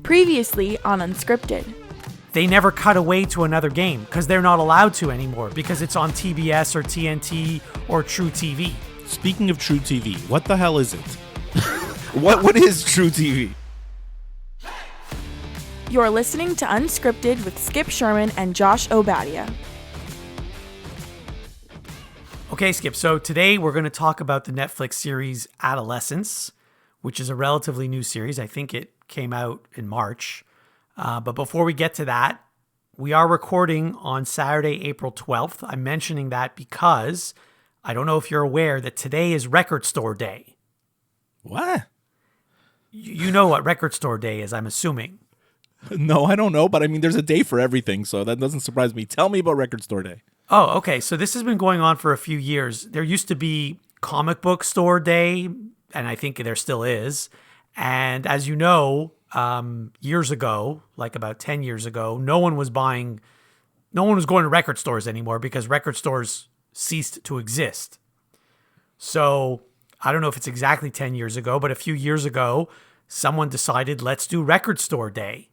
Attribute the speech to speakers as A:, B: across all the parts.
A: Previously on Unscripted.
B: They never cut away to another game because they're not allowed to anymore because it's on TBS or TNT or True TV.
C: Speaking of True TV, what the hell is it? What is True TV?
A: You're listening to Unscripted with Skip Sherman and Josh Obadia.
B: Okay, Skip, so today we're going to talk about the Netflix series Adolescence, which is a relatively new series. I think it came out in March. But before we get to that, we are recording on Saturday, April 12th. I'm mentioning that because I don't know if you're aware that today is Record Store Day.
C: What?
B: You know what Record Store Day is, I'm assuming.
C: No, I don't know, but I mean, there's a day for everything, so that doesn't surprise me. Tell me about Record Store Day.
B: Oh, okay. So this has been going on for a few years. There used to be Comic Book Store Day, and I think there still is. And as you know, years ago, like about 10 years ago, no one was going to record stores anymore because record stores ceased to exist. So I don't know if it's exactly 10 years ago, but a few years ago, someone decided, let's do Record Store Day.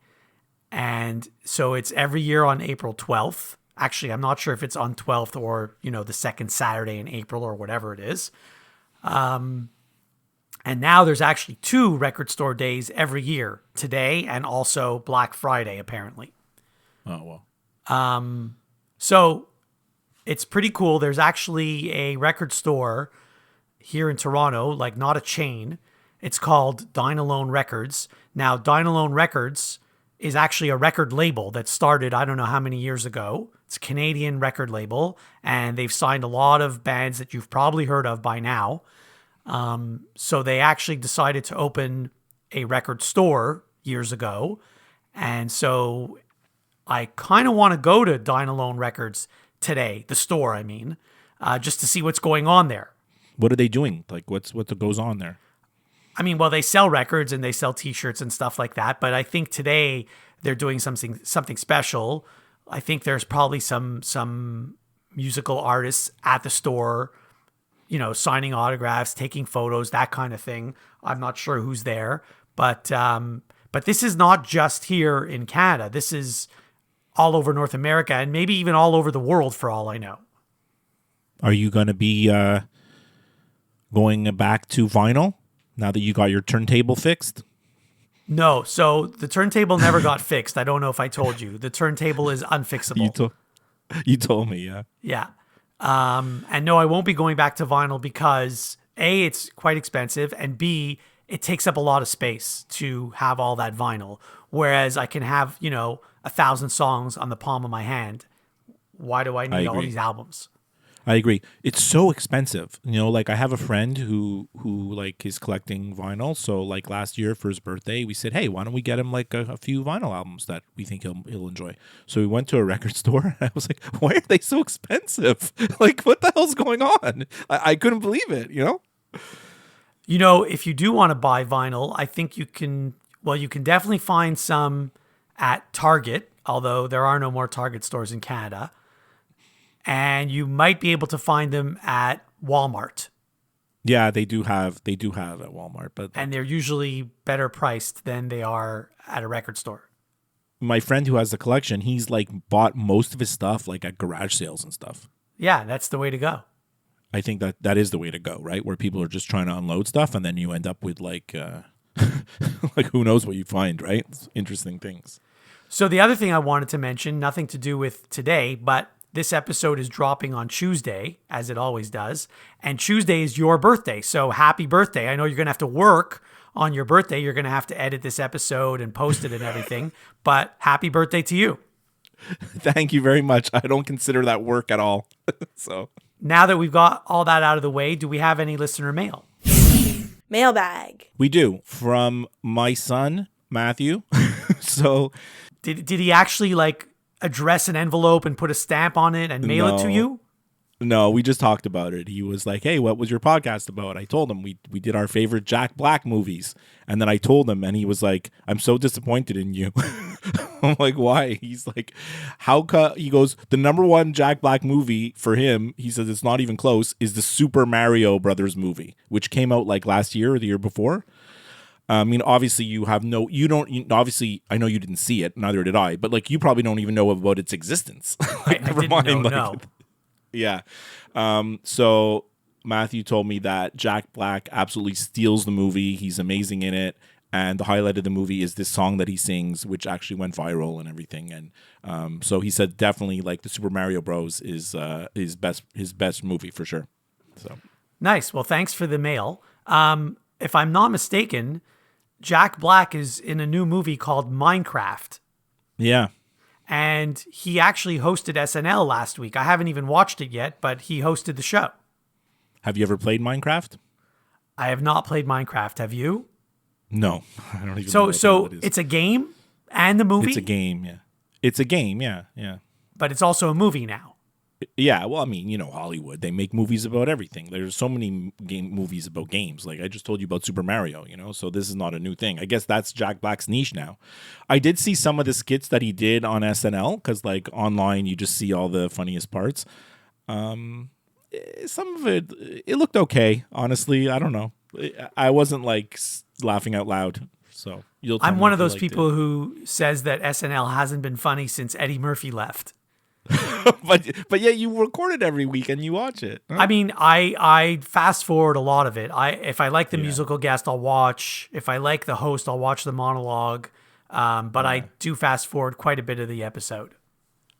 B: And so it's every year on April 12th. Actually, I'm not sure if it's on 12th or, the second Saturday in April or whatever it is. And now there's actually 2 record store days every year, today and also Black Friday, apparently.
C: Oh, well.
B: So it's pretty cool. There's actually a record store here in Toronto, like not a chain. It's called Dine Alone Records. Now, Dine Alone Records is actually a record label that started, I don't know how many years ago. It's a Canadian record label, and they've signed a lot of bands that you've probably heard of by now. So they actually decided to open a record store years ago. And so I kind of want to go to Dine Alone Records today, the store, I mean, just to see what's going on there.
C: What are they doing? Like, what goes on there?
B: I mean, well, they sell records and they sell T-shirts and stuff like that. But I think today they're doing something special. I think there's probably some musical artists at the store, signing autographs, taking photos, that kind of thing. I'm not sure who's there, but this is not just here in Canada. This is all over North America and maybe even all over the world for all I know.
C: Are you going to be going back to vinyl now that you got your turntable fixed?
B: No, so the turntable never got fixed. I don't know if I told you. The turntable is unfixable.
C: You told me, yeah.
B: Yeah. And no, I won't be going back to vinyl because A, it's quite expensive, and B, it takes up a lot of space to have all that vinyl. Whereas I can have, 1,000 songs on the palm of my hand. Why do I need all these albums?
C: I agree. It's so expensive. Like I have a friend who like is collecting vinyl. So like last year for his birthday, we said, hey, why don't we get him like a few vinyl albums that we think he'll enjoy? So we went to a record store and I was like, why are they so expensive? Like, what the hell's going on? I couldn't believe it,
B: If you do want to buy vinyl, I think you can definitely find some at Target, although there are no more Target stores in Canada. And you might be able to find them at Walmart.
C: Yeah, they do have at Walmart, and
B: they're usually better priced than they are at a record store.
C: My friend who has the collection, he's like bought most of his stuff like at garage sales and stuff.
B: Yeah, that's the way to go.
C: I think that is the way to go, right? Where people are just trying to unload stuff and then you end up with like like who knows what you find, right? It's interesting things.
B: So the other thing I wanted to mention, nothing to do with today, but this episode is dropping on Tuesday, as it always does. And Tuesday is your birthday. So happy birthday. I know you're going to have to work on your birthday. You're going to have to edit this episode and post it and everything. But happy birthday to you.
C: Thank you very much. I don't consider that work at all. So
B: now that we've got all that out of the way, do we have any listener mail?
A: Mailbag.
C: We do. From my son, Matthew. So
B: did he actually address an envelope and put a stamp on it and mail it to you?
C: No, we just talked about it. He was like, hey, what was your podcast about? I told him we did our favorite Jack Black movies. And then I told him, and he was like, I'm so disappointed in you. I'm like, why? He's like, he goes, the number one Jack Black movie for him, he says it's not even close, is the Super Mario Brothers movie, which came out like last year or the year before. I mean, obviously obviously, I know you didn't see it, neither did I, but like you probably don't even know about its existence.
B: I didn't know, no.
C: Yeah. So Matthew told me that Jack Black absolutely steals the movie. He's amazing in it. And the highlight of the movie is this song that he sings, which actually went viral and everything. And so he said definitely like the Super Mario Bros. Is his best movie for sure. So
B: Nice. Well, thanks for the mail. If I'm not mistaken, Jack Black is in a new movie called Minecraft.
C: yeah.
B: And he actually hosted SNL last week. I haven't even watched it yet, but he hosted the show.
C: Have you ever played Minecraft?
B: I have not played Minecraft. Have you?
C: No, I don't even know
B: So
C: what the hell it is.
B: it's a game and a movie?
C: It's a game, yeah. It's a game, yeah.
B: But it's also a movie now.
C: Yeah, well, I mean, you know, Hollywood, they make movies about everything. There's so many movies about games. Like I just told you about Super Mario, you know, so this is not a new thing. I guess that's Jack Black's niche now. I did see some of the skits that he did on SNL because, like, online you just see all the funniest parts. Some of it looked okay, honestly. I don't know. I wasn't, like, laughing out loud, so you'll tell
B: I'm
C: me
B: one
C: if
B: of
C: you
B: those
C: liked
B: people
C: it.
B: who says that SNL hasn't been funny since Eddie Murphy left.
C: But yeah, you record it every week and you watch it. Huh?
B: I mean, I fast forward a lot of it. If I like the
C: Yeah.
B: musical guest, I'll watch. If I like the host, I'll watch the monologue. But I do fast forward quite a bit of the episode.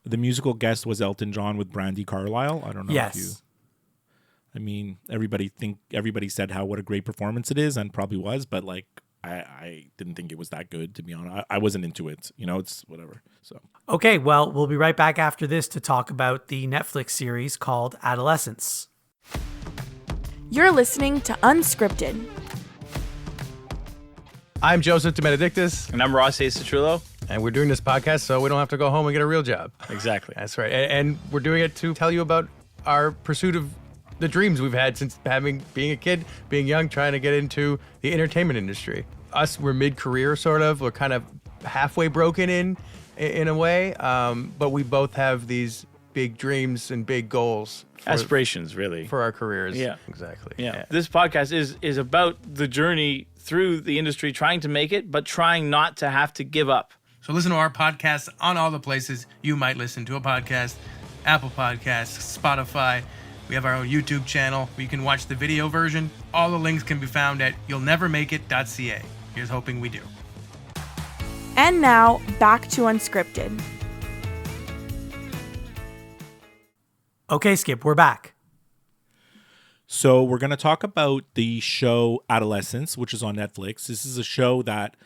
C: The musical guest was Elton John with Brandy Carlisle. I don't know if you.
B: Yes.
C: I mean, everybody said what a great performance it is, and probably was, but like I didn't think it was that good, to be honest. I wasn't into it. You know, it's whatever. So
B: Okay, well, we'll be right back after this to talk about the Netflix series called Adolescence.
A: You're listening to Unscripted.
D: I'm Joseph DeMedictis,
E: And I'm Ross Citrullo.
D: and we're doing this podcast so we don't have to go home and get a real job.
E: Exactly.
D: That's right. And we're doing it to tell you about our pursuit of the dreams we've had since being a kid, being young, trying to get into the entertainment industry. Us, we're mid-career, sort of. We're kind of halfway broken in a way, but we both have these big dreams and big goals.
E: Aspirations, really.
D: For our careers.
E: Yeah.
D: Exactly.
E: Yeah. This podcast is about the journey through the industry, trying to make it, but trying not to have to give up.
D: So listen to our podcasts on all the places you might listen to a podcast. Apple Podcasts, Spotify. We have our own YouTube channel where you can watch the video version. All the links can be found at you'llnevermakeit.ca. Here's hoping we do.
A: And now, back to Unscripted.
B: Okay, Skip, we're back.
C: So we're going to talk about the show Adolescence, which is on Netflix. This is a show that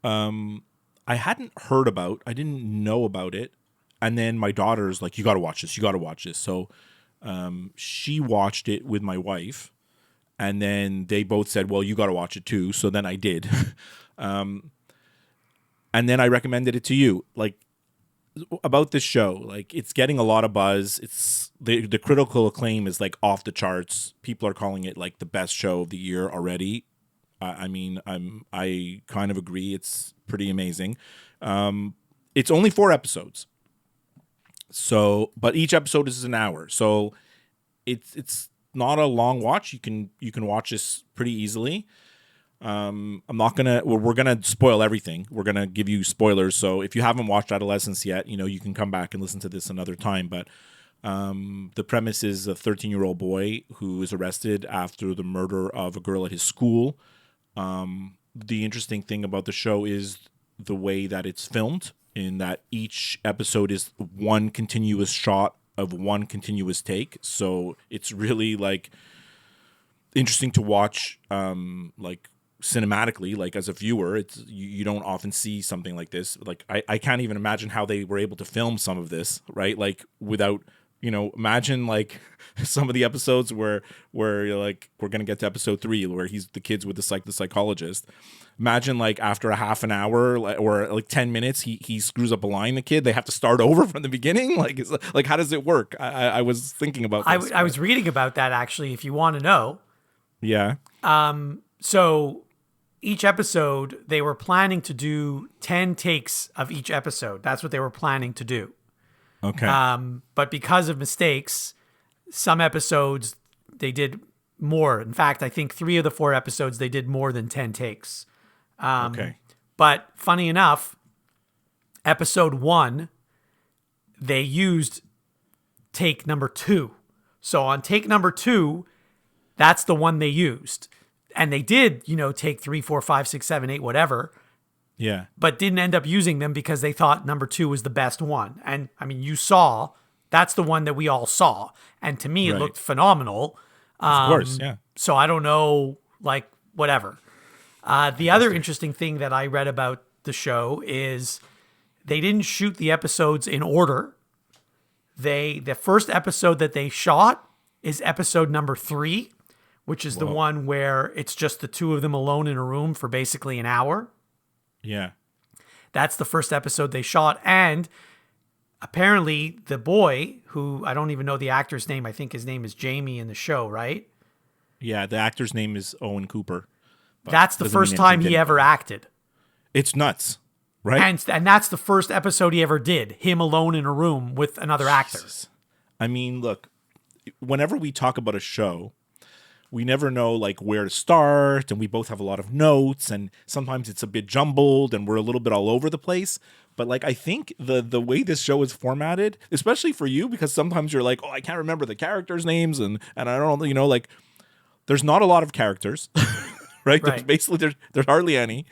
C: I hadn't heard about. I didn't know about it. And then my daughter's like, you got to watch this. You got to watch this. So she watched it with my wife. And then they both said, well, you got to watch it too. So then I did. And then I recommended it to you. Like, about this show, like, it's getting a lot of buzz. It's the critical acclaim is like off the charts. People are calling it like the best show of the year already. I mean, I kind of agree. It's pretty amazing. It's only 4 episodes, so but each episode is an hour, so it's not a long watch. You can watch this pretty easily. We're gonna spoil everything. We're gonna give you spoilers. So if you haven't watched Adolescence yet, you know, you can come back and listen to this another time. But the premise is a 13-year-old boy who is arrested after the murder of a girl at his school. The interesting thing about the show is the way that it's filmed, in that each episode is one continuous shot of one continuous take. So it's really like interesting to watch, like cinematically, like as a viewer. It's you don't often see something like this. Like I can't even imagine how they were able to film some of this, right? Like without, you know, imagine like some of the episodes where you're like, we're gonna get to episode 3 where he's the kids with the psychologist. Imagine like after a half an hour or like 10 minutes, he screws up a line. The kid, they have to start over from the beginning. Like, it's like, how does it work? I was thinking about this.
B: I was reading about that, actually, if you want to know.
C: Yeah.
B: So each episode, they were planning to do 10 takes of each episode. That's what they were planning to do.
C: Okay.
B: But because of mistakes, some episodes they did more. In fact, I think 3 of the 4 episodes they did more than 10 takes.
C: Okay.
B: But funny enough, episode 1, they used take number 2. So on take number 2, that's the one they used. And they did, take 3, 4, 5, 6, 7, 8, whatever,
C: Yeah.
B: but didn't end up using them because they thought number 2 was the best one. And I mean, that's the one that we all saw. And to me, it
C: Right.
B: looked phenomenal.
C: Of course. Yeah.
B: So I don't know, whatever. The other interesting thing that I read about the show is they didn't shoot the episodes in order. The first episode that they shot is episode number 3, which is the one where it's just the two of them alone in a room for basically an hour.
C: Yeah.
B: That's the first episode they shot. And apparently the boy, who I don't even know the actor's name, I think his name is Jamie in the show, right?
C: Yeah. The actor's name is Owen Cooper.
B: That's the
C: doesn't
B: first
C: mean
B: time
C: anything
B: he ever acted.
C: It's nuts, right?
B: And that's the first episode he ever did, him alone in a room with another actor.
C: I mean, look, whenever we talk about a show, we never know where to start, and we both have a lot of notes, and sometimes it's a bit jumbled and we're a little bit all over the place. But I think the way this show is formatted, especially for you, because sometimes you're like, oh, I can't remember the characters' names, and I don't know, there's not a lot of characters, right?
B: Right.
C: There's hardly any,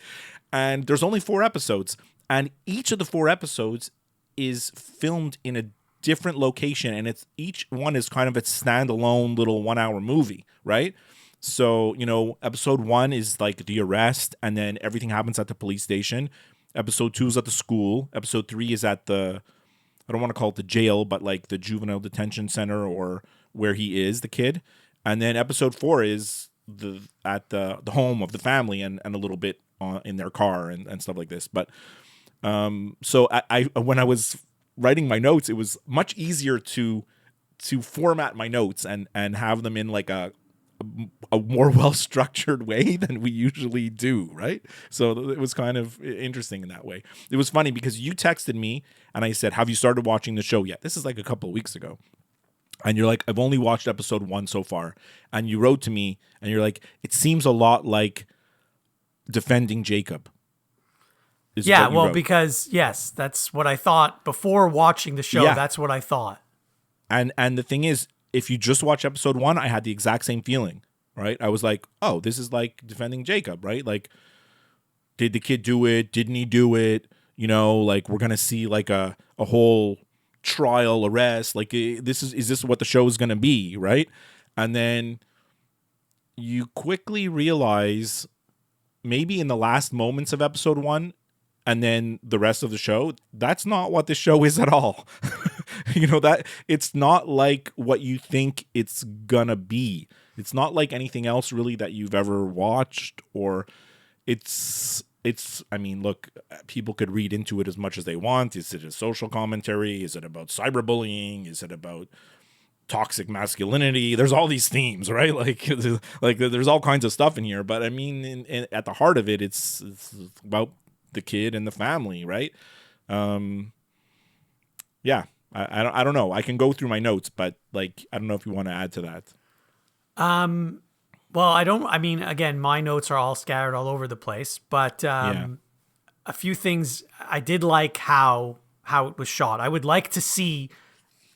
C: and there's only 4 episodes, and each of the 4 episodes is filmed in a different location, and each one is kind of its standalone little 1-hour movie, right? So, episode 1 is the arrest, and then everything happens at the police station. Episode 2 is at the school. Episode 3 is at I don't want to call it the jail, but the juvenile detention center, or where he is, the kid. And then episode 4 is at the home of the family, and a little bit in their car and stuff like this. But so I when I was writing my notes, it was much easier to format my notes and have them in a more well-structured way than we usually do, right? So it was kind of interesting in that way. It was funny because you texted me and I said, have you started watching the show yet? This is a couple of weeks ago. And you're like, I've only watched episode 1 so far. And you wrote to me and you're like, it seems a lot like Defending Jacob.
B: Yeah, well, because, yes, that's what I thought. Before watching the show, that's what I thought.
C: And the thing is, if you just watch episode 1, I had the exact same feeling, right? I was like, oh, this is like Defending Jacob, right? Did the kid do it? Didn't he do it? We're going to see a whole trial, arrest. Is this what the show is going to be, right? And then you quickly realize, maybe in the last moments of episode 1, and then the rest of the show, that's not what the show is at all. That it's not like what you think it's gonna be. It's not like anything else really that you've ever watched, or I mean, look, people could read into it as much as they want. Is it a social commentary? Is it about cyberbullying? Is it about toxic masculinity? There's all these themes, right? There's all kinds of stuff in here. But I mean, at the heart of it, it's about the kid and the family, right? Yeah, I don't know. I can go through my notes, but I don't know if you want to add to that.
B: Well, I mean, again, my notes are all scattered all over the place, but a few things I did like how it was shot. I would like to see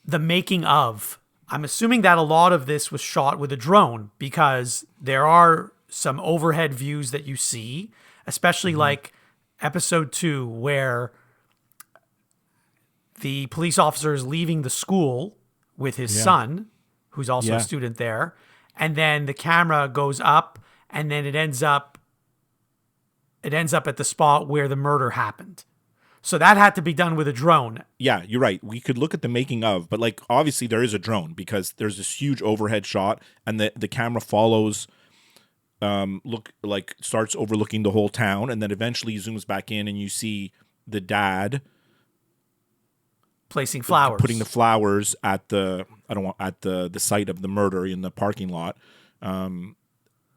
B: the making of. I'm assuming that a lot of this was shot with a drone, because there are some overhead views that you see, especially episode 2, where the police officer is leaving the school with his son, who's also a student there. And then the camera goes up, and then it ends up at the spot where the murder happened. So that had to be done with a drone.
C: Yeah, you're right. We could look at the making of, but obviously there is a drone, because there's this huge overhead shot, and the camera follows, starts overlooking the whole town, and then eventually zooms back in, and you see the dad
B: placing flowers,
C: putting the flowers at the site of the murder in the parking lot,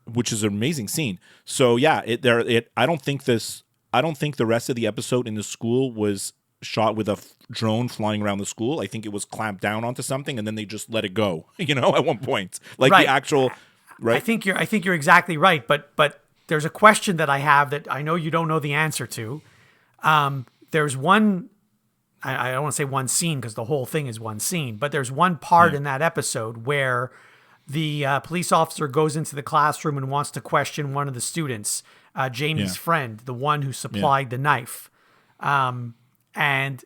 C: which is an amazing scene. So yeah, I don't think the rest of the episode in the school was shot with a drone flying around the school. I think it was clamped down onto something, and then they just let it go. At one point,
B: right.
C: The actual. Right.
B: I think you're exactly right, but there's a question that I have that I know you don't know the answer to. There's one, I don't want to say one scene because the whole thing is one scene, but there's one part in that episode where the police officer goes into the classroom and wants to question one of the students, Jamie's friend, the one who supplied the knife. And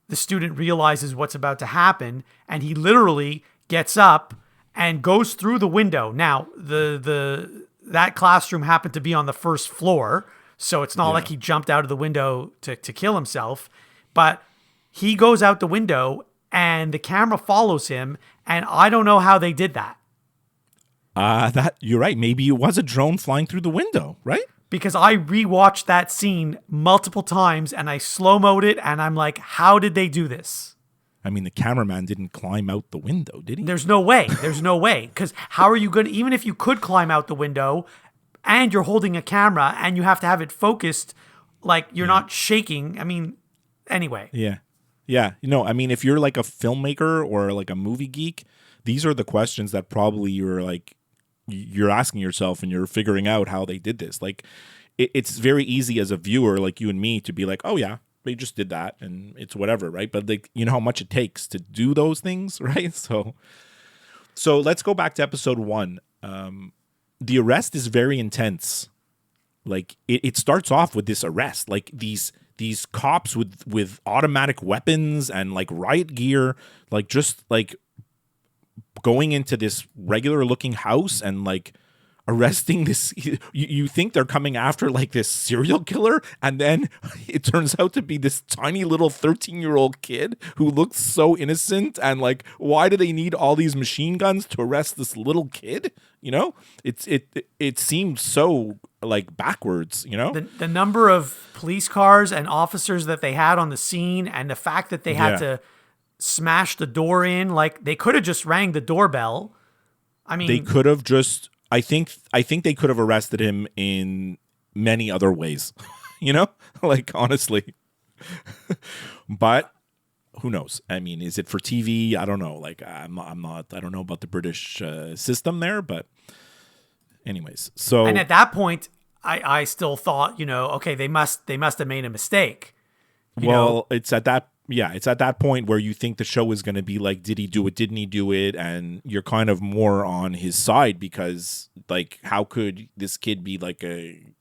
B: the student realizes what's about to happen, and he literally gets up and goes through the window. Now, that classroom happened to be on the first floor, so it's not like he jumped out of the window to kill himself, but he goes out the window and the camera follows him, and I don't know how they did that.
C: You're right. Maybe it was a drone flying through the window, right?
B: Because I rewatched that scene multiple times and I slow-moed it, and I'm like, how did they do this?
C: I mean, the cameraman didn't climb out the window, did he?
B: There's no way. There's no way. Because how are you going to, even if you could climb out the window and you're holding a camera and you have to have it focused, like you're not shaking. I mean, anyway.
C: Yeah. Yeah. I mean, if you're like a filmmaker or like a movie geek, these are the questions that probably you're asking yourself and you're figuring out how they did this. Like, it's very easy as a viewer, like you and me, to be like, oh yeah, they just did that and it's whatever, right? But like, you know how much it takes to do those things, right? So let's go back to episode 1. The arrest is very intense. Like, it starts off with this arrest, like these cops with automatic weapons and like riot gear, like just like going into this regular looking house and like arresting this. You think they're coming after like this serial killer, and then it turns out to be this tiny little 13-year-old kid who looks so innocent, and like, why do they need all these machine guns to arrest this little kid? It seems so like backwards,
B: The number of police cars and officers that they had on the scene, and the fact that they had to smash the door in, like they could have just rang the doorbell. I mean,
C: they could have just, I think they could have arrested him in many other ways, like honestly. But who knows? I mean, is it for TV? I don't know. Like, I don't know about the British system there, but anyways. So,
B: and at that point, I still thought, okay, they must have made a mistake.
C: It's at that point where you think the show is going to be like, did he do it? Didn't he do it? And you're kind of more on his side because, like, how could this kid be like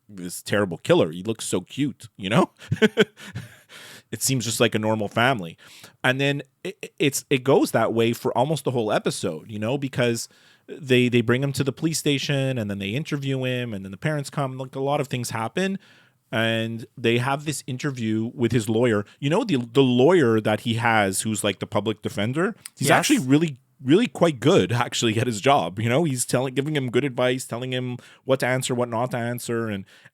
C: this terrible killer? He looks so cute, It seems just like a normal family. And then it goes that way for almost the whole episode, because they bring him to the police station and then they interview him and then the parents come. Like, a lot of things happen. And they have this interview with his lawyer. The lawyer that he has, who's like the public defender, he's actually really, really quite good actually at his job. He's giving him good advice, telling him what to answer, what not to answer.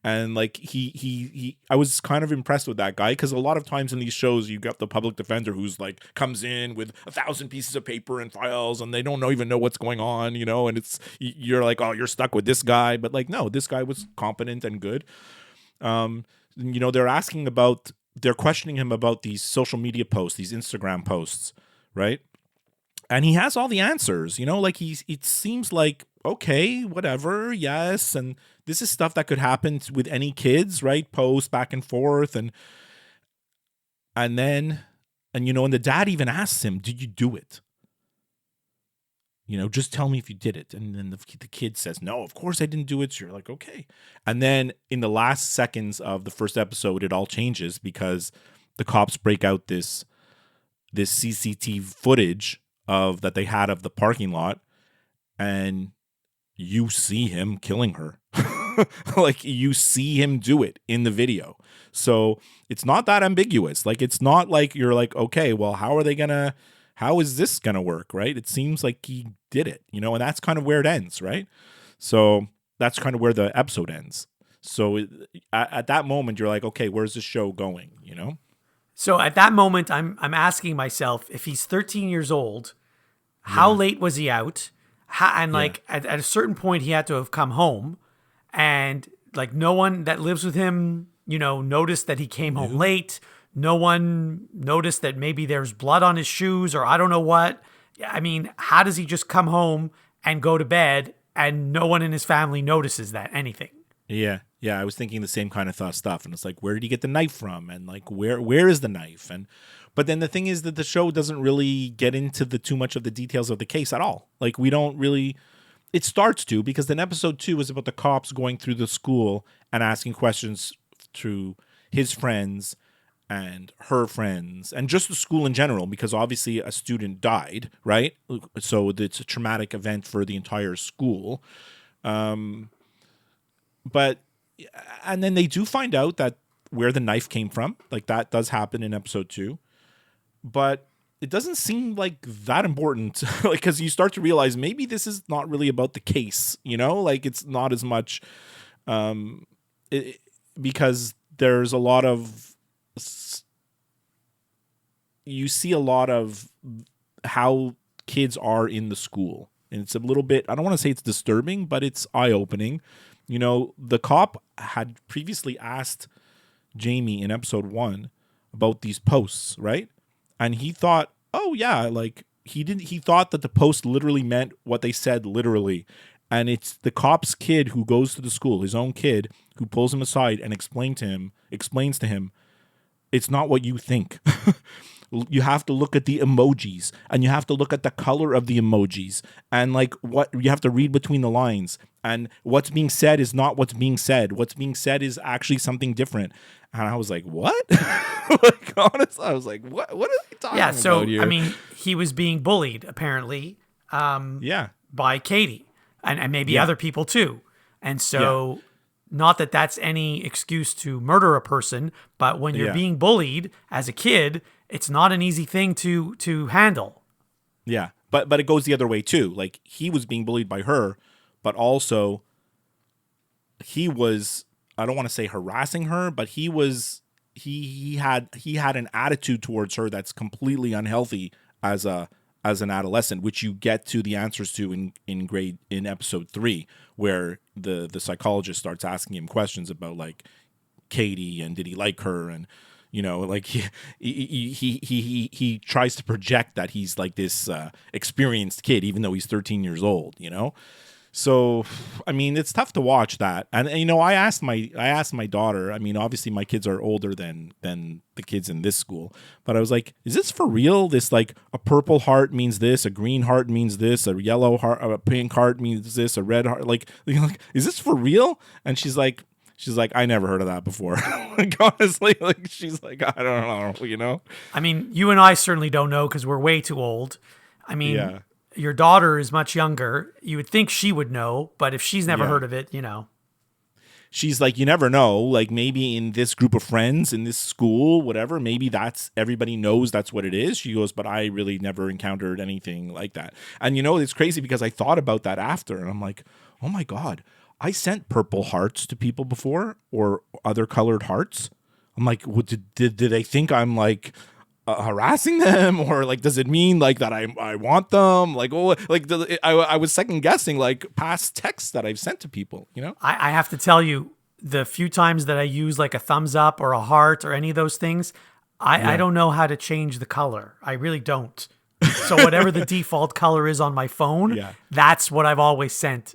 C: And like he I was kind of impressed with that guy, because a lot of times in these shows you got the public defender who's like comes in with 1,000 pieces of paper and files and they don't even know what's going on, and you're like, oh, you're stuck with this guy. But like, no, this guy was competent and good. They're questioning him about these social media posts, these Instagram posts, right? And he has all the answers, like it seems like, okay, whatever. Yes. And this is stuff that could happen with any kids, right? Post back and forth. And the dad even asks him, did you do it? Just tell me if you did it. And then the kid says, no, of course I didn't do it. So you're like, okay. And then in the last seconds of the first episode, it all changes because the cops break out this CCTV footage that they had of the parking lot, and you see him killing her. Like, you see him do it in the video. So it's not that ambiguous. Like, it's not like you're like, okay, well, how is this going to work, right? It seems like he did it, and that's kind of where it ends, right? So that's kind of where the episode ends. So at that moment, you're like, okay, where's the show going,
B: So at that moment, I'm asking myself, if he's 13 years old, how late was he out? At a certain point, he had to have come home, and like no one that lives with him, noticed that he came home late. No one noticed that maybe there's blood on his shoes or I don't know what. I mean, how does he just come home and go to bed and no one in his family notices anything?
C: Yeah, yeah. I was thinking the same kind of stuff, and it's like, where did he get the knife from, and like, where is the knife? And but then the thing is that the show doesn't really get into the too much of the details of the case at all. Like, we don't really. It starts to, because then episode 2 is about the cops going through the school and asking questions to his friends and her friends and just the school in general, because obviously a student died, right? So it's a traumatic event for the entire school. But and then they do find out that where the knife came from, like that does happen in episode 2, but it doesn't seem like that important. Like, because you start to realize maybe this is not really about the case, like it's not as much it, because there's a lot of you see a lot of how kids are in the school, and it's a little bit, I don't want to say it's disturbing, but it's eye-opening. The cop had previously asked Jamie in episode 1 about these posts, right? And he thought, oh yeah, like he thought that the post literally meant what they said literally. And it's the cop's kid who goes to the school, his own kid, who pulls him aside and explains to him, it's not what you think. You have to look at the emojis, and you have to look at the color of the emojis, and like what you have to read between the lines, and what's being said is not what's being said. What's being said is actually something different. And I was like, what? Like, honestly, I was like, what are they talking about here?
B: I mean, he was being bullied apparently by Katie and maybe other people too. And so not that that's any excuse to murder a person, but when you're being bullied as a kid, it's not an easy thing to handle.
C: Yeah. But it goes the other way too. Like, he was being bullied by her, but also he was, I don't want to say harassing her, but he had an attitude towards her that's completely unhealthy as an adolescent, which you get to the answers to in episode 3, where the psychologist starts asking him questions about like Katie and did he like her, and like he tries to project that he's like this experienced kid, even though he's 13 years old. So, I mean, it's tough to watch that. And I asked my daughter. I mean, obviously my kids are older than the kids in this school, but I was like, is this for real? This, like, a purple heart means this, a green heart means this, a yellow heart, a pink heart means this, a red heart, like is this for real? And she's like, I never heard of that before. Like, honestly, like, she's like, I don't know,
B: I mean, you and I certainly don't know because we're way too old. I mean, your daughter is much younger. You would think she would know, but if she's never heard of it,
C: She's like, you never know. Like, maybe in this group of friends, in this school, whatever, maybe that's, everybody knows that's what it is. She goes, but I really never encountered anything like that. And it's crazy because I thought about that after, and I'm like, oh my God, I sent purple hearts to people before, or other colored hearts. I'm like, what, did they think I'm like harassing them, or like, does it mean like that I want them? Like, oh, like I was second guessing like past texts that I've sent to people.
B: I have to tell you, the few times that I use like a thumbs up or a heart or any of those things, I don't know how to change the color. I really don't. So whatever the default color is on my phone, that's what I've always sent.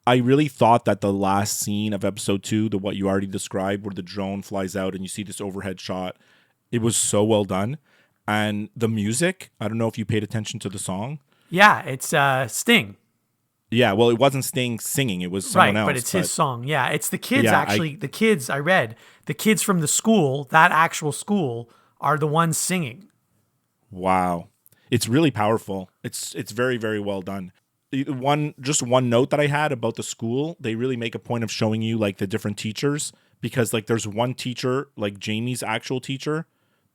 C: I really thought that the last scene of episode 2, what you already described, where the drone flies out and you see this overhead shot, it was so well done. And the music, I don't know if you paid attention to the song.
B: Yeah, it's Sting.
C: Yeah, well, it wasn't Sting singing. It was someone else.
B: Right, but it's his song. Yeah, it's the kids, actually. The kids, I read, the kids from the school, that actual school, are the ones singing.
C: Wow. It's really powerful. It's very, very well done. One note that I had about the school, they really make a point of showing you like the different teachers, because like there's one teacher, like Jamie's actual teacher.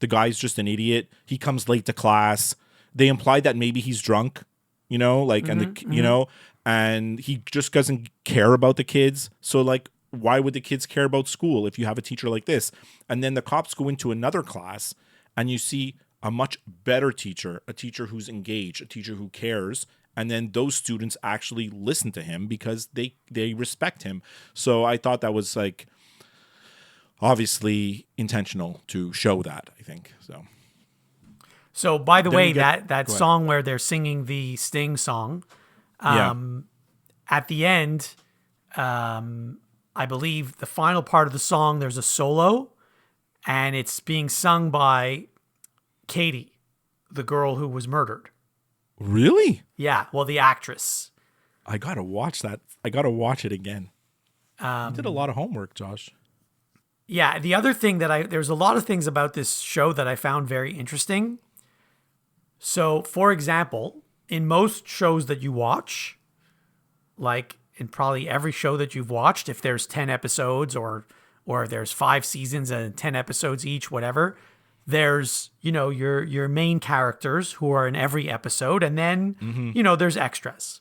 C: The guy's just an idiot. He comes late to class. They imply that maybe he's drunk, like, and he just doesn't care about the kids. So like, why would the kids care about school if you have a teacher like this? And then the cops go into another class and you see a much better teacher, a teacher who's engaged, a teacher who cares. And then those students actually listen to him because they respect him. So I thought that was like obviously intentional to show that, I think.
B: So by the way, that song where they're singing the Sting song, at the end, I believe the final part of the song, there's a solo, and it's being sung by Katie, the girl who was murdered.
C: Really?
B: Yeah, well, the actress.
C: I gotta watch that. I gotta watch it again. You did a lot of homework, Josh.
B: Yeah, the other thing there's a lot of things about this show that I found very interesting. So, for example, in most shows that you watch, like in probably every show that you've watched, if there's 10 episodes or there's 5 seasons and 10 episodes each, whatever, there's, your main characters who are in every episode, and then, there's extras.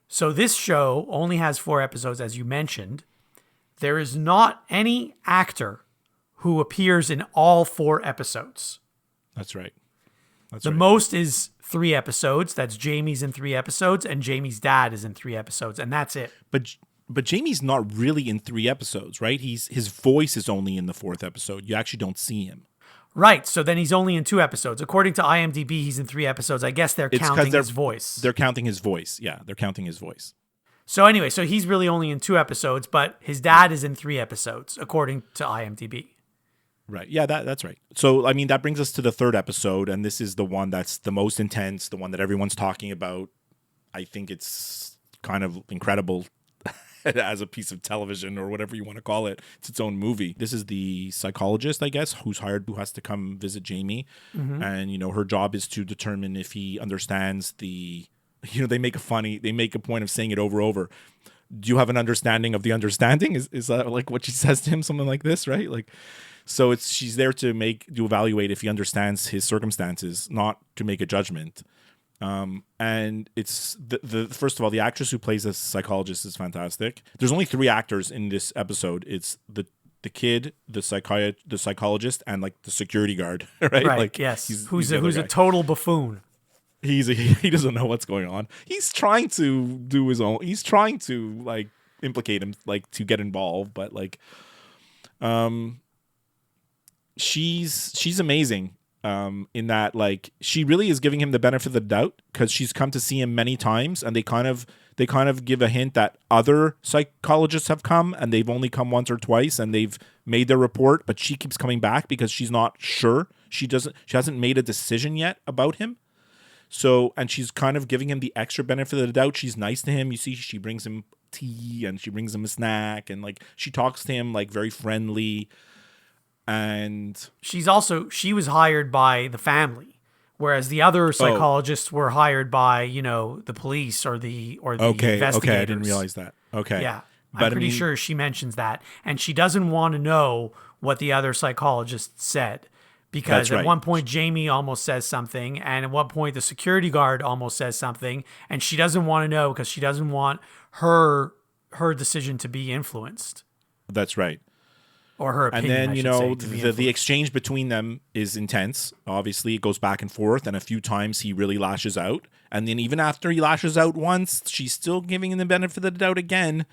B: So this show only has 4 episodes, as you mentioned. There is not any actor who appears in all 4 episodes.
C: That's right.
B: The most is 3 episodes. That's Jamie's in 3 episodes, and Jamie's dad is in 3 episodes, and that's it.
C: But Jamie's not really in 3 episodes, right? His voice is only in the 4th episode. You actually don't see him.
B: Right. So then he's only in 2 episodes. According to IMDb, he's in 3 episodes. I guess they're counting his voice.
C: They're counting his voice. Yeah, they're counting his voice.
B: So anyway, so he's really only in 2 episodes, but his dad is in 3 episodes, according to IMDb.
C: Right. Yeah, that's right. So, I mean, that brings us to the 3rd episode, and this is the one that's the most intense, the one that everyone's talking about. I think it's kind of incredible as a piece of television or whatever you want to call it. It's its own movie. This is the psychologist, I guess, who has to come visit Jamie. And, her job is to determine if he understands they make a point of saying it over. Do you have an understanding of the understanding? Is that like what she says to him? Something like this, right? Like, so she's there to evaluate if he understands his circumstances, not to make a judgment. And it's the first of all, the actress who plays the psychologist is fantastic. There's only 3 actors in this episode. It's the kid, the psychologist, and like the security guard, right?
B: Like, yes. Who's a total buffoon.
C: He doesn't know what's going on. He's trying to do his own. He's trying to like implicate him, like to get involved, but like, she's amazing. In that, like, she really is giving him the benefit of the doubt because she's come to see him many times, and they kind of give a hint that other psychologists have come and they've only come once or twice and they've made their report, but she keeps coming back because she's not sure. She hasn't made a decision yet about him. So, and she's kind of giving him the extra benefit of the doubt. She's nice to him. You see, she brings him tea and she brings him a snack, and like she talks to him like very friendly. And
B: she was hired by the family, whereas the other psychologists were hired by, the police or the investigators.
C: Okay, I didn't realize that. Okay.
B: Yeah. I'm pretty sure she mentions that. And she doesn't want to know what the other psychologist said. Because at one point, Jamie almost says something, and at one point, the security guard almost says something, and she doesn't want to know because she doesn't want her decision to be influenced.
C: That's right.
B: Or her opinion,
C: and then, the exchange between them is intense. Obviously, it goes back and forth, and a few times he really lashes out. And then even after he lashes out once, she's still giving him the benefit of the doubt again.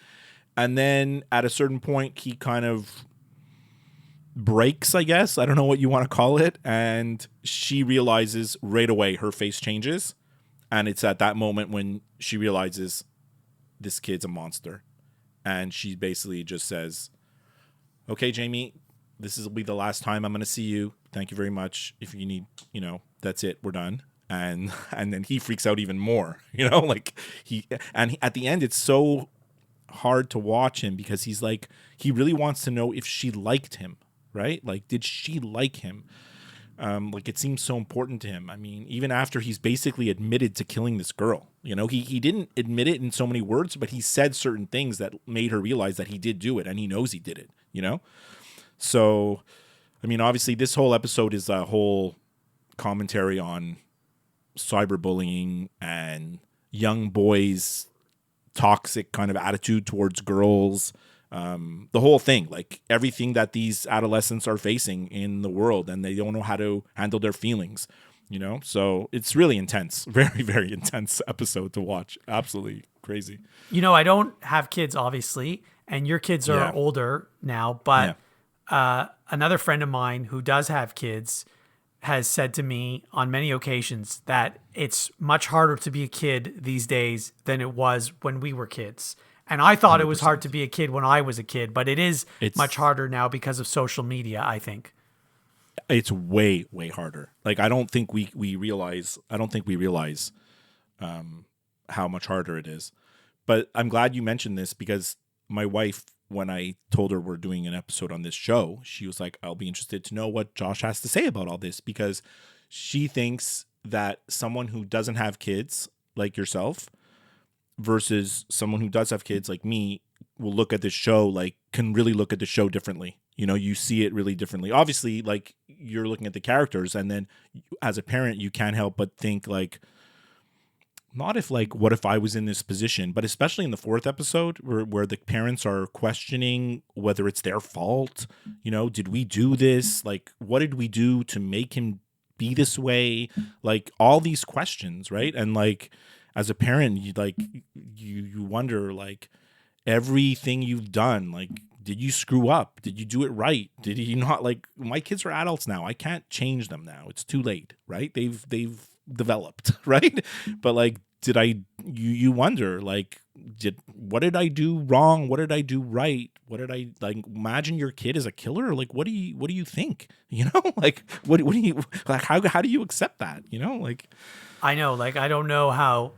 C: And then at a certain point, he kind of breaks, I guess. I don't know what you want to call it. And she realizes right away, her face changes. And it's at that moment when she realizes this kid's a monster. And she basically just says, okay, Jamie, this will be the last time I'm going to see you. Thank you very much. If you need, that's it. We're done. And then he freaks out even more, like at the end, it's so hard to watch him because he's like, he really wants to know if she liked him, right? Like, did she like him? Like, it seems so important to him. I mean, even after he's basically admitted to killing this girl, he didn't admit it in so many words, but he said certain things that made her realize that he did do it, and he knows he did it, So, I mean, obviously this whole episode is a whole commentary on cyberbullying and young boys' toxic kind of attitude towards girls. The whole thing, like everything that these adolescents are facing in the world, and they don't know how to handle their feelings, So it's really intense, very, very intense episode to watch. Absolutely crazy.
B: I don't have kids, obviously, and your kids are older now, but another friend of mine who does have kids has said to me on many occasions that it's much harder to be a kid these days than it was when we were kids. And I thought it was
C: 100%.
B: hard to be a kid when I was a kid, but it is
C: It's-
B: much harder now because of social media, I think.
C: It's way harder. Like I don't think we realize. I don't think we realize how much harder it is. But I'm glad you mentioned this because my wife, when I told her we're doing an episode on this show, she was like, I'll be interested to know what Josh has to say about all this, because she thinks that someone who doesn't have kids like yourself versus someone who does have kids like me will look at this show, like can really look at the show differently. You know, you see it really differently. Obviously, like you're looking at the characters, and then as a parent, you can't help but think like, not if like, what if I was in this position? But especially in the 4th episode where the parents are questioning whether it's their fault. You know, did we do this? Like, what did we do to make him be this way? Like all these questions, right? And like, as a parent, you wonder like everything you've done, like, did you screw up? Did you do it right? Did you not? Like, my kids are adults now. I can't change them now. It's too late, right? They've developed, right? But like, did I? You wonder, like, what did I do wrong? What did I do right? What did I like? Imagine your kid is a killer. Like, what do you think? You know, like, what do you like? How do you accept that? You know, like,
B: I know, like, I don't know how,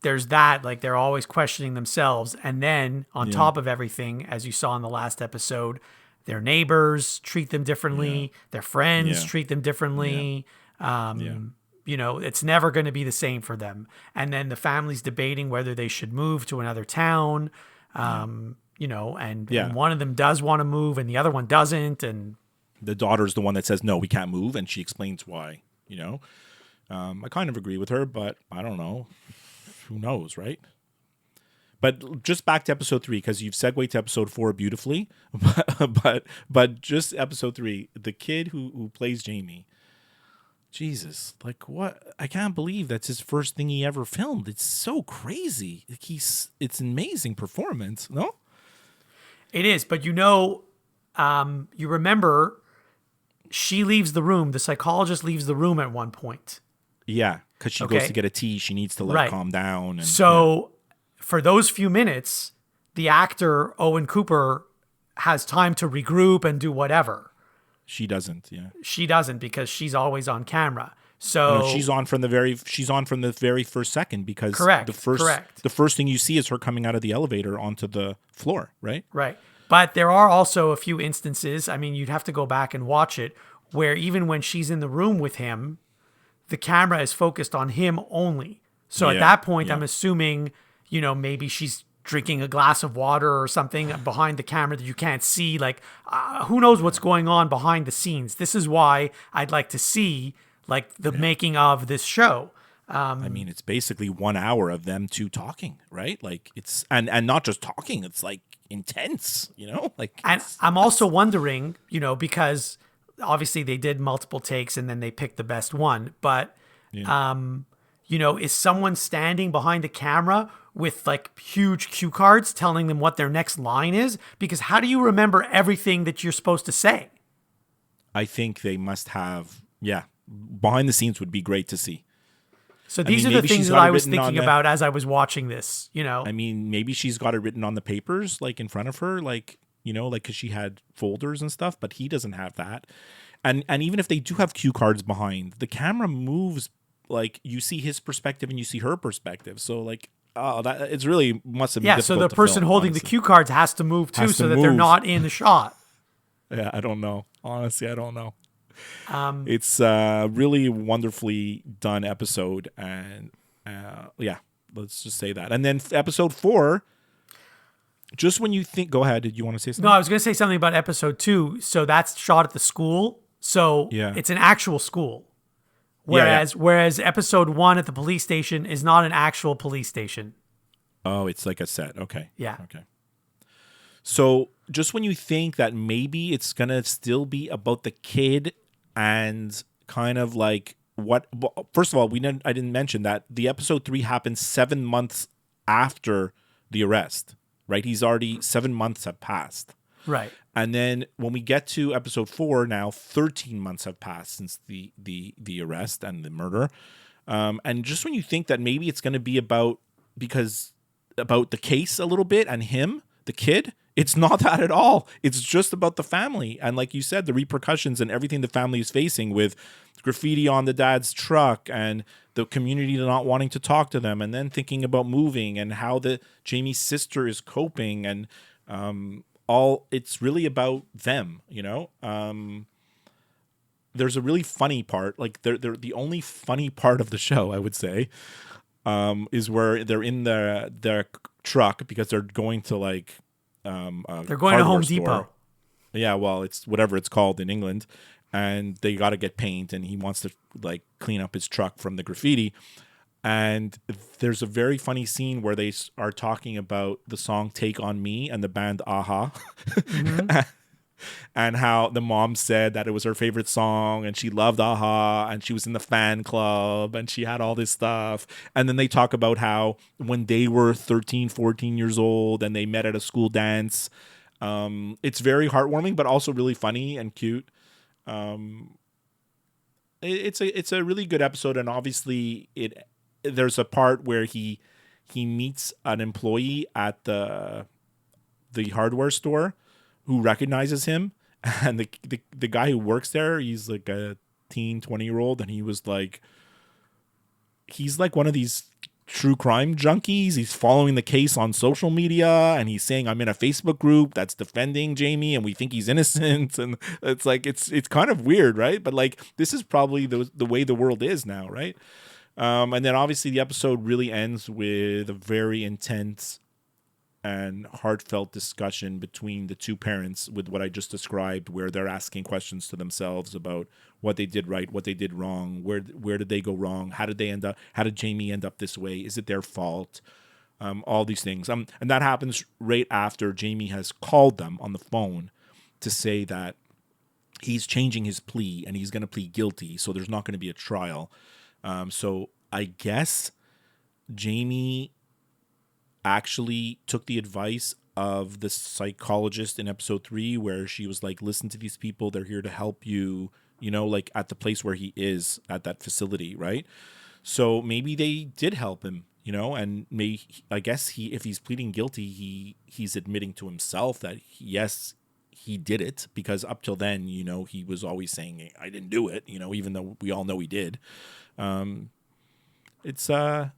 B: there's that, like, they're always questioning themselves. And then on top of everything, as you saw in the last episode, their neighbors treat them differently. Their friends treat them differently. It's never going to be the same for them. And then the family's debating whether they should move to another town, and one of them does want to move and the other one doesn't. And
C: the daughter's the one that says, no, we can't move. And she explains why, I kind of agree with her, but I don't know. Who knows, right? But just back to episode 3, because you've segued to episode 4 beautifully. But just episode 3, the kid who plays Jamie. Jesus, like what? I can't believe that's his first thing he ever filmed. It's so crazy. Like it's an amazing performance, no?
B: it is, but you remember she leaves the room. The psychologist leaves the room at one point.
C: Yeah, because she goes to get a tea. She needs to calm down. And,
B: so for those few minutes, the actor, Owen Cooper, has time to regroup and do whatever.
C: She doesn't, yeah.
B: She doesn't because she's always on camera. So
C: no, she's on from the very first second because
B: correct.
C: The first thing you see is her coming out of the elevator onto the floor, right?
B: Right. But there are also a few instances, I mean, you'd have to go back and watch it, where even when she's in the room with him, the camera is focused on him only. So at that point, I'm assuming, maybe she's drinking a glass of water or something behind the camera that you can't see. Like, who knows what's going on behind the scenes? This is why I'd like to see, like, the making of this show.
C: I mean, it's basically 1 hour of them two talking, right? Like, it's and not just talking; it's like intense, Like,
B: and I'm also wondering, because obviously they did multiple takes and then they picked the best one, but is someone standing behind the camera with like huge cue cards telling them what their next line is? Because how do you remember everything that you're supposed to say?
C: I think they must have, behind the scenes would be great to see.
B: So these are the things that I was thinking about as I was watching this, I
C: mean, maybe she's got it written on the papers, like in front of her, like, like because she had folders and stuff, but he doesn't have that. And even if they do have cue cards behind, the camera moves, like you see his perspective and you see her perspective. So like, that it's really must have been difficult
B: so the person
C: film,
B: holding
C: honestly.
B: the cue cards has to move too, so that they're not in the shot.
C: Yeah, I don't know. Honestly, I don't know. It's a really wonderfully done episode, and let's just say that. And then episode 4, just when you think, go ahead. Did you want to say something?
B: No, I was going to say something about episode 2. So that's shot at the school. So it's an actual school. Whereas episode 1 at the police station is not an actual police station.
C: Oh, it's like a set. Okay.
B: Yeah.
C: Okay. So just when you think that maybe it's going to still be about the kid and kind of like first of all, I didn't mention that the episode 3 happened 7 months after the arrest, right? He's already 7 months have passed.
B: Right.
C: And then when we get to episode 4, now 13 months have passed since the arrest and the murder. And just when you think that maybe it's going to be about, because about the case a little bit and him, the kid. It's not that at all. It's just about the family. And like you said, the repercussions and everything the family is facing with graffiti on the dad's truck and the community not wanting to talk to them, and then thinking about moving and how Jamie's sister is coping, and it's really about them, there's a really funny part, like they're the only funny part of the show, I would say, is where they're in their truck because they're going to like
B: They're going to Home Depot.
C: Yeah, well, it's whatever it's called in England, and they got to get paint, and he wants to like clean up his truck from the graffiti. And there's a very funny scene where they are talking about the song "Take on Me" and the band Aha. Mm-hmm. And how the mom said that it was her favorite song and she loved Aha and she was in the fan club and she had all this stuff. And then they talk about how when they were 13, 14 years old and they met at a school dance, it's very heartwarming, but also really funny and cute. It's a really good episode. And obviously there's a part where he meets an employee at the hardware store who recognizes him, and the guy who works there, he's like a teen 20-year-old, and he's like one of these true crime junkies. He's following the case on social media, and he's saying, I'm in a Facebook group that's defending Jamie and we think he's innocent. And it's like it's kind of weird, right? But like this is probably the way the world is now, right? And then obviously the episode really ends with a very intense and heartfelt discussion between the two parents with what I just described, where they're asking questions to themselves about what they did right, what they did wrong, where did they go wrong, how did Jamie end up this way, is it their fault, all these things. And that happens right after Jamie has called them on the phone to say that he's changing his plea and he's going to plead guilty, so there's not going to be a trial. So I guess Jamie actually took the advice of the psychologist in episode 3, where she was like, listen to these people, they're here to help you, like at the place where he is at that facility, right? So maybe they did help him, and I guess if he's pleading guilty, he's admitting to himself that yes, he did it, because up till then, he was always saying, I didn't do it, even though we all know he did. It's a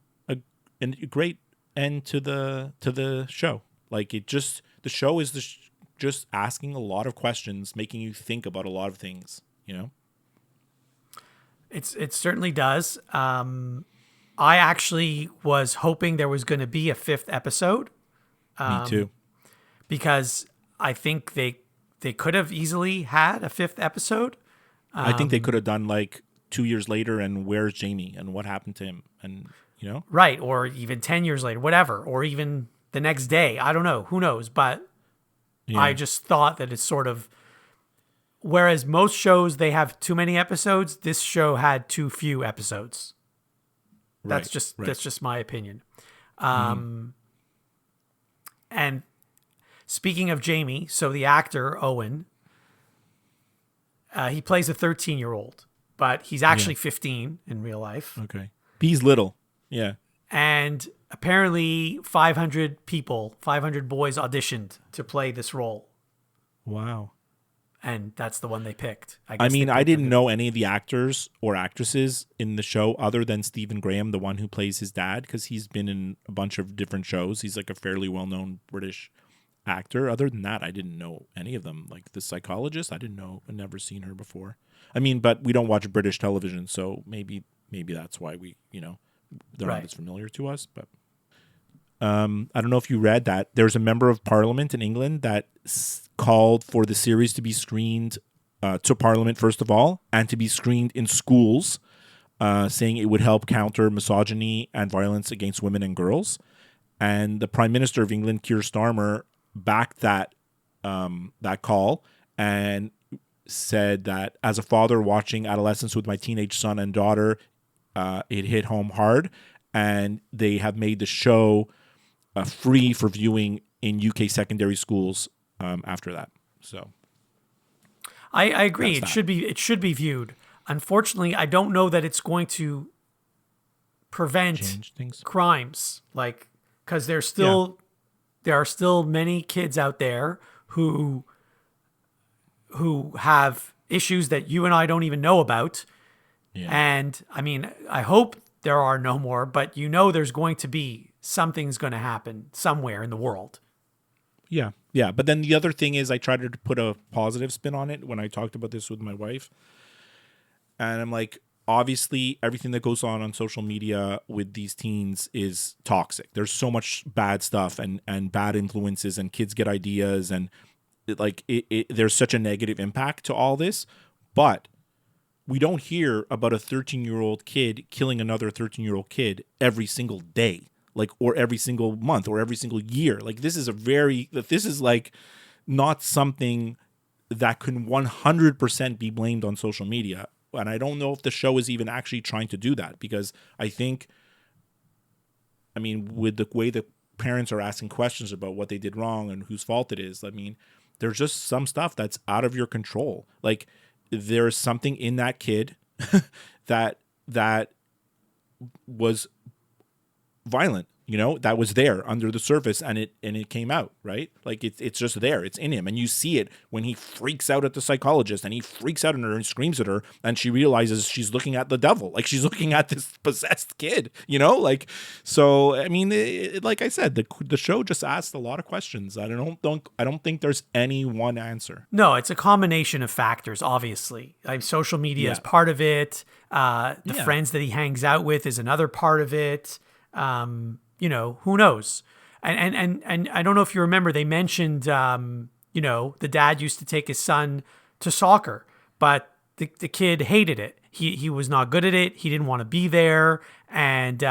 C: great end to the show. Like the show is just asking a lot of questions, making you think about a lot of things,
B: It certainly does. I actually was hoping there was going to be a 5th episode.
C: Me too.
B: Because I think they could have easily had a 5th episode.
C: I think they could have done like 2 years later, and where's Jamie and what happened to him, and
B: right, or even 10 years later, whatever, or even the next day. I don't know, who knows? But yeah. I just thought that it's sort of, whereas most shows they have too many episodes, this show had too few episodes. That's just my opinion. And speaking of Jamie, so the actor Owen, he plays a 13-year-old, but he's actually 15 in real life.
C: Okay, he's little. Yeah.
B: And apparently 500 boys auditioned to play this role.
C: Wow.
B: And that's the one they picked.
C: I mean, I didn't know any of the actors or actresses in the show other than Stephen Graham, the one who plays his dad, because he's been in a bunch of different shows. He's like a fairly well-known British actor. Other than that, I didn't know any of them. Like the psychologist, I didn't know. I'd never seen her before. I mean, but we don't watch British television, so maybe that's why we, they're not as familiar to us. But I don't know if you read that there's a member of Parliament in England that called for the series to be screened to Parliament, first of all, and to be screened in schools, saying it would help counter misogyny and violence against women and girls. And the Prime Minister of England, Keir Starmer, backed that call and said that as a father watching Adolescence with my teenage son and daughter, it hit home hard, and they have made the show free for viewing in UK secondary schools after that. So
B: I agree. It should be viewed. Unfortunately, I don't know that it's going to prevent crimes like because there are still many kids out there who have issues that you and I don't even know about.
C: Yeah.
B: And I mean, I hope there are no more, but there's going to be something's going to happen somewhere in the world.
C: Yeah. Yeah. But then the other thing is I tried to put a positive spin on it when I talked about this with my wife. And I'm like, obviously everything that goes on social media with these teens is toxic. There's so much bad stuff and bad influences, and kids get ideas, and there's such a negative impact to all this. But we don't hear about a 13-year-old kid killing another 13-year-old kid every single day, or every single month or every single year. This is not something that can 100% be blamed on social media. And I don't know if the show is even actually trying to do that, because I think, with the way that parents are asking questions about what they did wrong and whose fault it is, there's just some stuff that's out of your control. There's something in that kid that was violent, that was there under the surface, and it came out, right? It's just there. It's in him. And you see it when he freaks out at the psychologist, and he freaks out at her and screams at her, and she realizes she's looking at the devil. She's looking at this possessed kid, so, like I said, the show just asked a lot of questions. I don't think there's any one answer.
B: No, it's a combination of factors, obviously. Social media is part of it. The friends that he hangs out with is another part of it. Who knows? And I don't know if you remember, they mentioned, the dad used to take his son to soccer, but the kid hated it. He was not good at it. He didn't want to be there. And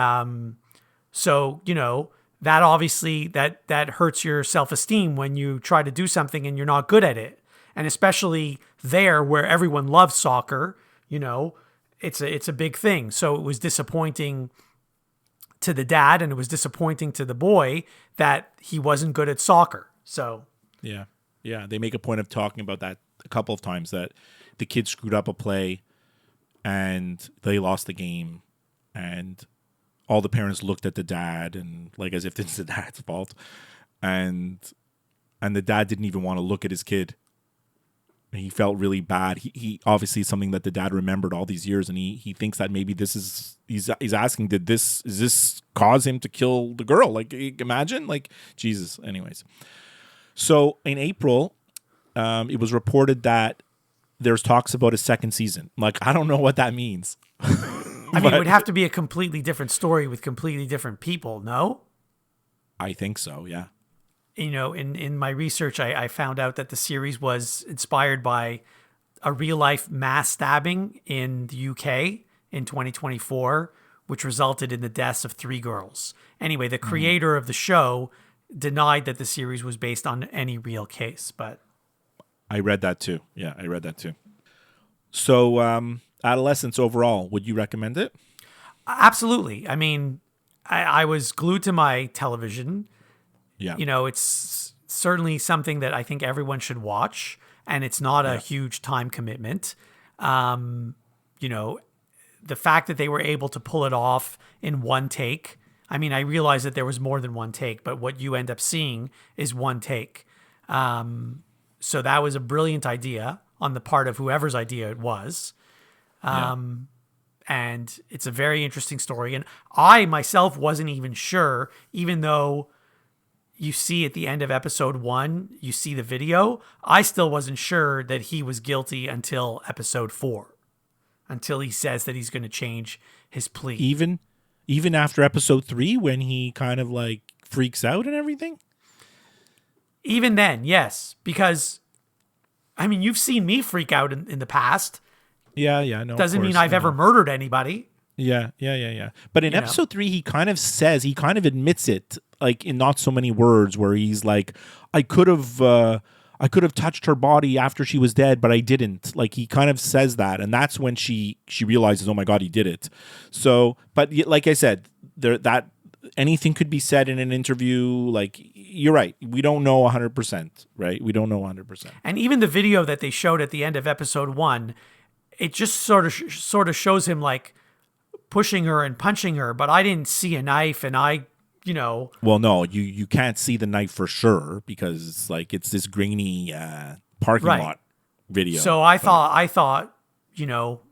B: so, that obviously that hurts your self-esteem when you try to do something and you're not good at it. And especially there where everyone loves soccer, it's a big thing. So it was disappointing to the dad, and it was disappointing to the boy that he wasn't good at soccer. So
C: yeah, they make a point of talking about that a couple of times, that the kid screwed up a play and they lost the game, and all the parents looked at the dad and as if it's the dad's fault, and the dad didn't even want to look at his kid. He felt really bad. He obviously something that the dad remembered all these years, and he thinks that maybe this is, he's asking, is this cause him to kill the girl? Imagine, Jesus. Anyways, so in April, it was reported that there's talks about a second season. I don't know what that means.
B: it would have to be a completely different story with completely different people, no?
C: I think so, yeah.
B: In my research, I found out that the series was inspired by a real-life mass stabbing in the UK in 2024, which resulted in the deaths of 3 girls. Anyway, the creator of the show denied that the series was based on any real case, but...
C: I read that too. Yeah, I read that too. So, Adolescence overall, would you recommend it?
B: Absolutely. I was glued to my television.
C: Yeah.
B: It's certainly something that I think everyone should watch, and it's not a huge time commitment. The fact that they were able to pull it off in one take. I realize that there was more than one take, but what you end up seeing is one take. So that was a brilliant idea on the part of whoever's idea it was. And it's a very interesting story. And I myself wasn't even sure, even though you see at the end of episode 1, you see the video, I still wasn't sure that he was guilty until episode 4, until he says that he's going to change his plea.
C: Even after episode 3, when he kind of freaks out and everything?
B: Even then, yes. Because, you've seen me freak out in the past.
C: Yeah, no.
B: Doesn't mean I've ever murdered anybody.
C: Yeah. But in episode 3, he kind of admits it, in not so many words, where he's like, I could have touched her body after she was dead, but I didn't. He kind of says that, and that's when she realizes, oh my God, he did it. So, but like I said, that anything could be said in an interview. You're right. We don't know 100%, right? We don't know 100%.
B: And even the video that they showed at the end of episode 1, it just sort of shows him pushing her and punching her, but I didn't see a knife, and I
C: Well, no, you can't see the knife for sure because it's this grainy parking
B: Right.
C: lot video.
B: So I thought,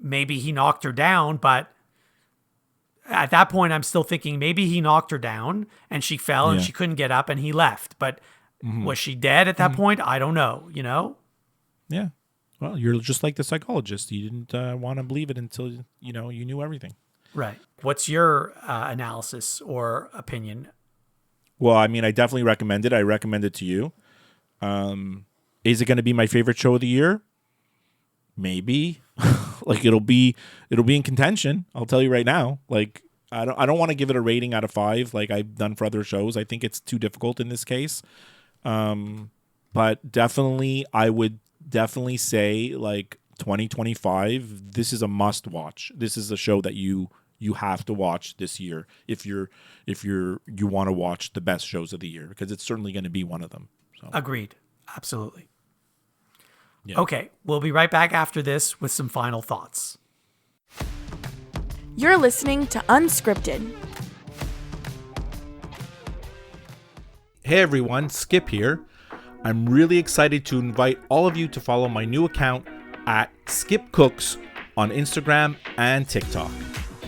B: maybe he knocked her down, but at that point I'm still thinking maybe he knocked her down and she fell and
C: Yeah.
B: she couldn't get up and he left. But was she dead at that point? I don't know,
C: Yeah. Well, you're just like the psychologist. You didn't want to believe it until you knew everything.
B: Right. What's your analysis or opinion?
C: Well, I mean, I definitely recommend it. I recommend it to you. Is it going to be my favorite show of the year? Maybe. Like it'll be in contention. I'll tell you right now. Like I don't want to give it a rating out of 5 like I've done for other shows. I think it's too difficult in this case. But definitely, I would definitely say like 2025. This is a must watch. This is a show that you have to watch this year if you want to watch the best shows of the year, because it's certainly going to be one of them. So.
B: Agreed. Absolutely.
C: Yeah.
B: Okay, we'll be right back after this with some final thoughts.
A: You're listening to Unscripted.
C: Hey everyone, Skip here. I'm really excited to invite all of you to follow my new account at Skip Cooks on Instagram and TikTok.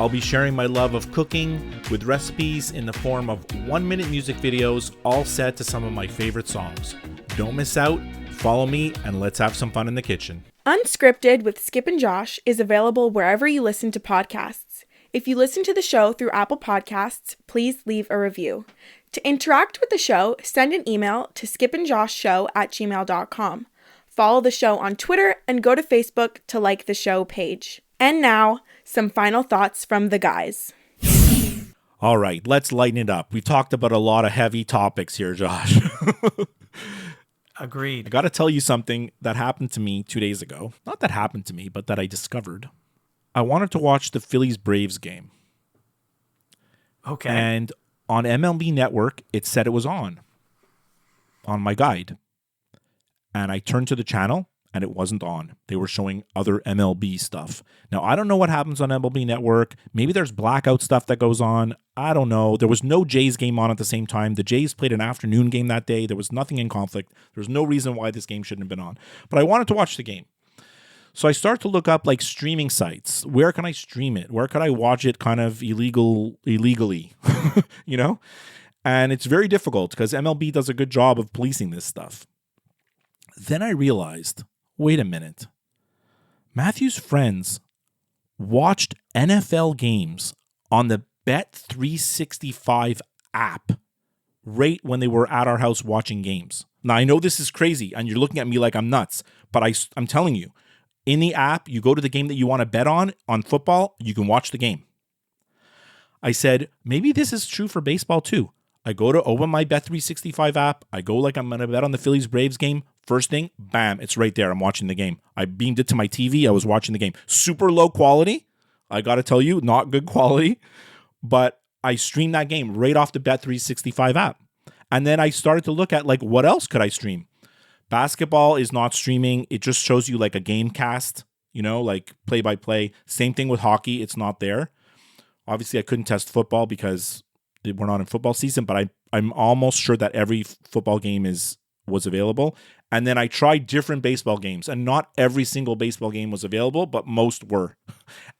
C: I'll be sharing my love of cooking with recipes in the form of 1-minute music videos, all set to some of my favorite songs. Don't miss out, follow me, and let's have some fun in the kitchen.
A: Unscripted with Skip and Josh is available wherever you listen to podcasts. If you listen to the show through Apple Podcasts, please leave a review. To interact with the show, send an email to skipandjoshshow@gmail.com. Follow the show on Twitter and go to Facebook to like the show page. And now, some final thoughts from the guys.
C: All right, let's lighten it up. We've talked about a lot of heavy topics here, Josh. I
B: Agreed.
C: got to tell you something that happened to me 2 days ago. Not that happened to me, but that I discovered. I wanted to watch the Phillies-Braves game.
B: Okay.
C: And on MLB Network, it said it was on my guide. And I turned to the channel, and it wasn't on. They were showing other MLB stuff. Now, I don't know what happens on MLB Network. Maybe there's blackout stuff that goes on. I don't know. There was no Jays game on at the same time. The Jays played an afternoon game that day. There was nothing in conflict. There was no reason why this game shouldn't have been on. But I wanted to watch the game. So I start to look up like streaming sites. Where can I stream it? Where could I watch it kind of illegally? And it's very difficult because MLB does a good job of policing this stuff. Then I realized, wait a minute. Matthew's friends watched NFL games on the Bet365 app right when they were at our house watching games. Now, I know this is crazy and you're looking at me like I'm nuts, but I'm telling you, in the app, you go to the game that you want to bet on football, you can watch the game. I said, maybe this is true for baseball too. I go to open my Bet365 app. I go like I'm going to bet on the Phillies-Braves game. First thing, bam, it's right there. I'm watching the game. I beamed it to my TV. I was watching the game. Super low quality. I got to tell you, not good quality. But I streamed that game right off the Bet365 app. And then I started to look at like, what else could I stream? Basketball is not streaming. It just shows you like a game cast, like play-by-play. Same thing with hockey. It's not there. Obviously, I couldn't test football because we're not in football season, but I'm almost sure that every football game was available. And then I tried different baseball games, and not every single baseball game was available, but most were.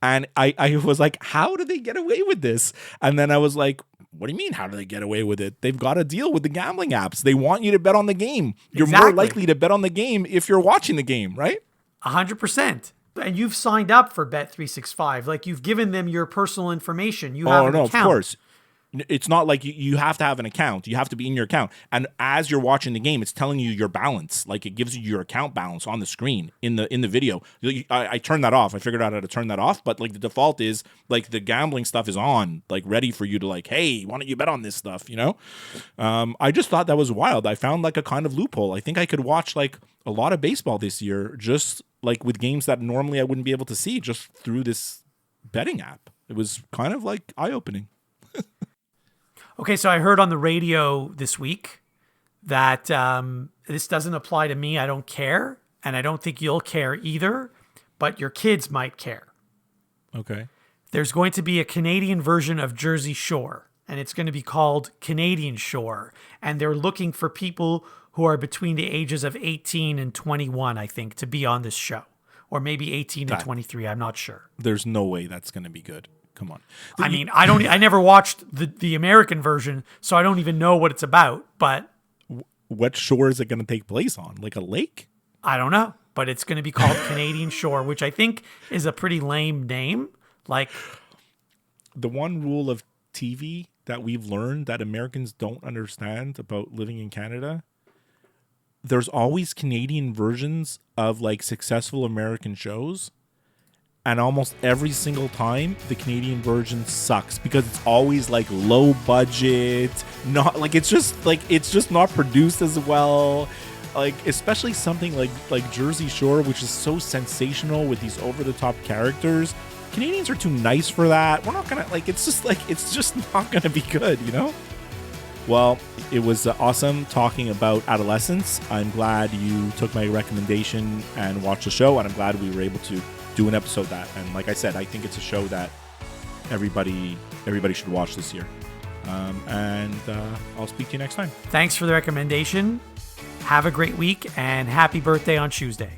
C: And I was like, how do they get away with this? And then I was like, what do you mean, how do they get away with it? They've got a deal with the gambling apps. They want you to bet on the game. You're more likely to bet on the game if you're watching the game, right?
B: 100%. And you've signed up for Bet365. Like, you've given them your personal information. You have an account.
C: Of course. It's not like you have to have an account. You have to be in your account. And as you're watching the game, it's telling you your balance. Like, it gives you your account balance on the screen in the video. I turned that off. I figured out how to turn that off. But like the default is like the gambling stuff is on, like ready for you to like, hey, why don't you bet on this stuff? I just thought that was wild. I found like a kind of loophole. I think I could watch like a lot of baseball this year, just like with games that normally I wouldn't be able to see just through this betting app. It was kind of like eye-opening.
B: Okay, so I heard on the radio this week that this doesn't apply to me. I don't care, and I don't think you'll care either, but your kids might care.
C: Okay.
B: There's going to be a Canadian version of Jersey Shore. and it's going to be called Canadian Shore. And they're looking for people who are between the ages of 18 and 21, I think, to be on this show. Or maybe 18 and 23, I'm not sure.
C: There's no way that's going to be good. Come on.
B: I mean, I never watched the American version, so I don't even know what it's about, but
C: What shore is it going to take place on? Like a lake?
B: I don't know. But it's going to be called Canadian Shore, which I think is a pretty lame name. Like,
C: The one rule of TV that we've learned that Americans don't understand about living in Canada, there's always Canadian versions of like successful American shows. And almost every single time, the Canadian version sucks because it's always like low budget, not like it's just not produced as well. Like especially something like Jersey Shore, which is so sensational with these over the top characters. Canadians are too nice for that. We're not gonna it's just not gonna be good, you know. Well, it was awesome talking about Adolescence. I'm glad you took my recommendation and watched the show, and I'm glad we were able to do an episode of that. And like I said, I think it's a show that everybody should watch this year. And I'll speak to you next time.
B: thanks for the recommendation. Have a great week, and happy birthday on Tuesday.